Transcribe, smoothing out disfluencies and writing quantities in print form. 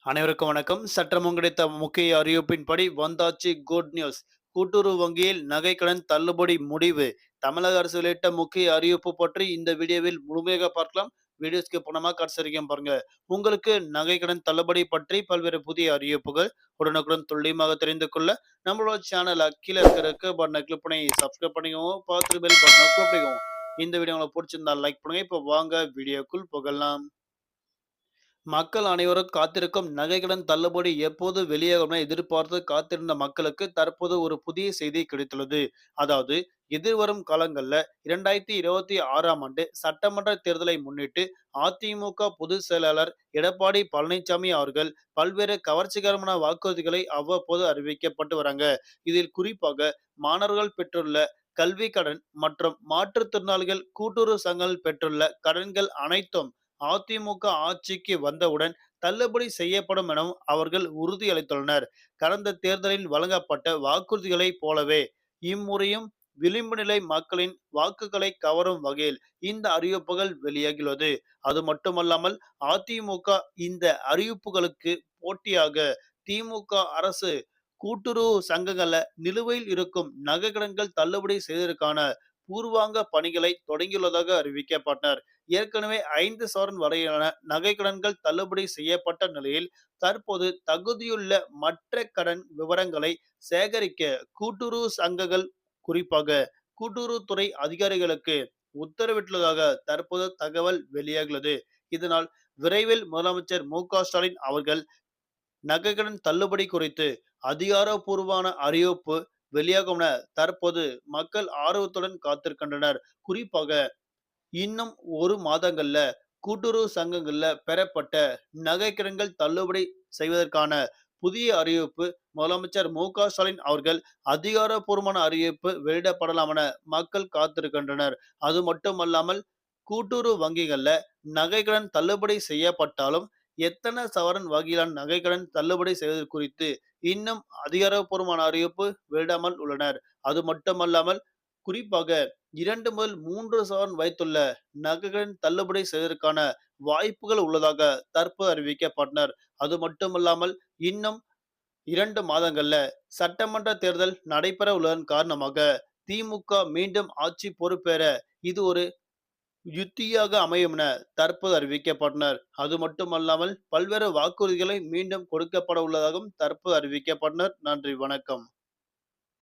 அனைவருக்கும் வணக்கம். சற்றமும் கிடைத்த முக்கிய அறிவிப்பின்படி வந்தாச்சு குட் நியூஸ். கூட்டுறவு வங்கியில் நகைக்கடன் தள்ளுபடி முடிவு. தமிழக அரசு வெளியிட்ட முக்கிய அறிவிப்பு பற்றி இந்த வீடியோவில் முழுமையாக பார்க்கலாம். வீடியோ ஸ்கிப் பண்ணாம கடைசி வரைக்கும் பாருங்க. உங்களுக்கு நகைக்கடன் தள்ளுபடி பற்றி பல்வேறு புதிய அறிவிப்புகள் உடனுக்குடன் துல்லியமாக தெரிந்து கொள்ள நம்மளோட சேனலை கீழே இருக்கிற ரெட் பட்டனை கிளிக் பண்ணி சப்ஸ்கிரைப் பண்ணிக்கோங்க. பார்த்துட்டு பெல் பட்டனை கிளிக் பண்ணிக்கோங்க. இந்த வீடியோ உங்களுக்கு பிடிச்சிருந்தா லைக் பண்ணுங்க. இப்போ வாங்க வீடியோக்குள் போகலாம். மக்கள் அனைவரும் காத்திருக்கும் நகைக்கடன் தள்ளுபடி எப்போது வெளியாகும் என எதிர்பார்த்து காத்திருந்த மக்களுக்கு தற்போது ஒரு புதிய செய்தி கிடைத்துள்ளது. அதாவது எதிர்வரும் காலங்கள்ல 2026ஆம் ஆண்டு சட்டமன்ற தேர்தலை முன்னிட்டு அதிமுக பொதுச் செயலாளர் எடப்பாடி பழனிசாமி அவர்கள் பல்வேறு கவர்ச்சிகரமான வாக்குறுதிகளை அவ்வப்போது அறிவிக்கப்பட்டு வராங்க. இதில் குறிப்பாக மாணவர்கள் பெற்றுள்ள கல்வி கடன் மற்றும் மாற்றுத்திறனாளிகள் கூட்டுறவு சங்கங்கள் பெற்றுள்ள கடன்கள் அனைத்தும் அதிமுக ஆட்சிக்கு வந்தவுடன் தள்ளுபடி செய்யப்படும் எனவும் அவர்கள் உறுதியளித்துள்ளனர். கடந்த தேர்தலில் வழங்கப்பட்ட வாக்குறுதிகளைப் போலவே இம்முறையும் விளிம்பு நிலை மக்களின் வாக்குகளை கவரும் வகையில் இந்த அறிவிப்புகள் வெளியாகியுள்ளது. அது மட்டுமல்லாமல் அதிமுக இந்த அறிவிப்புகளுக்கு போட்டியாக திமுக அரசு கூட்டுறவு சங்கங்கள்ல நிலுவையில் இருக்கும் நகைக்கடன்கள் தள்ளுபடி செய்வதற்கான பூர்வாங்க பணிகளை தொடங்கியுள்ளதாக அறிவிக்கப்பட்டனர். ஏற்கனவே 5 சவரன் வரையிலான நகைக்கடன்கள் தள்ளுபடி செய்யப்பட்ட நிலையில் தற்போது தகுதியுள்ள மற்ற கடன் விவரங்களை சேகரிக்க கூட்டுறவு சங்கங்கள் குறிப்பாக கூட்டுறவுத்துறை அதிகாரிகளுக்கு உத்தரவிட்டுள்ளதாக தற்போது தகவல் வெளியாகியுள்ளது. இதனால் விரைவில் முதலமைச்சர் மு.க.ஸ்டாலின் அவர்கள் நகைக்கடன் தள்ளுபடி குறித்து அதிகாரப்பூர்வமான அறிவிப்பு வெளியாகும் என தற்போது மக்கள் ஆர்வத்துடன் காத்திருக்கின்றனர். குறிப்பாக இன்னும் ஒரு மாதங்கள்ல கூட்டுறவு சங்கங்கள்ல பெறப்பட்ட நகைக்கடன்கள் தள்ளுபடி செய்வதற்கான புதிய அறிவிப்பு முதலமைச்சர் மு.க.ஸ்டாலின் அவர்கள் அதிகாரப்பூர்வமான அறிவிப்பு வெளியிடப்படலாம் என மக்கள் காத்திருக்கின்றனர். அது மட்டுமல்லாமல் கூட்டுறவு வங்கிகள்ல நகைக்கடன் தள்ளுபடி செய்யப்பட்டாலும் எத்தனை சவரன் வகையிலான நகைக்கடன் தள்ளுபடி செய்வது குறித்து இன்னும் அதிகாரப்பூர்வமான அறிவிப்பு வெளியிடாமல் உள்ளனர். அது மட்டுமல்லாமல் குறிப்பாக 2 முதல் 3 சவரன் வைத்துள்ள நகைக்கடன் தள்ளுபடி செய்வதற்கான வாய்ப்புகள் உள்ளதாக தற்போது அறிவிக்கப்பட்டனர். அது மட்டுமல்லாமல் இன்னும் 2 மாதங்கள்ல சட்டமன்ற தேர்தல் நடைபெற உள்ளதன் காரணமாக திமுக மீண்டும் ஆட்சி பொறுப்பேற இது ஒரு யுத்தியாக அமையும் என தற்போது அறிவிக்கப்பட்டனர். அது மட்டுமல்லாமல் பல்வேறு வாக்குறுதிகளை மீண்டும் கொடுக்கப்பட உள்ளதாகவும் தற்போது அறிவிக்கப்பட்டனர். நன்றி, வணக்கம்.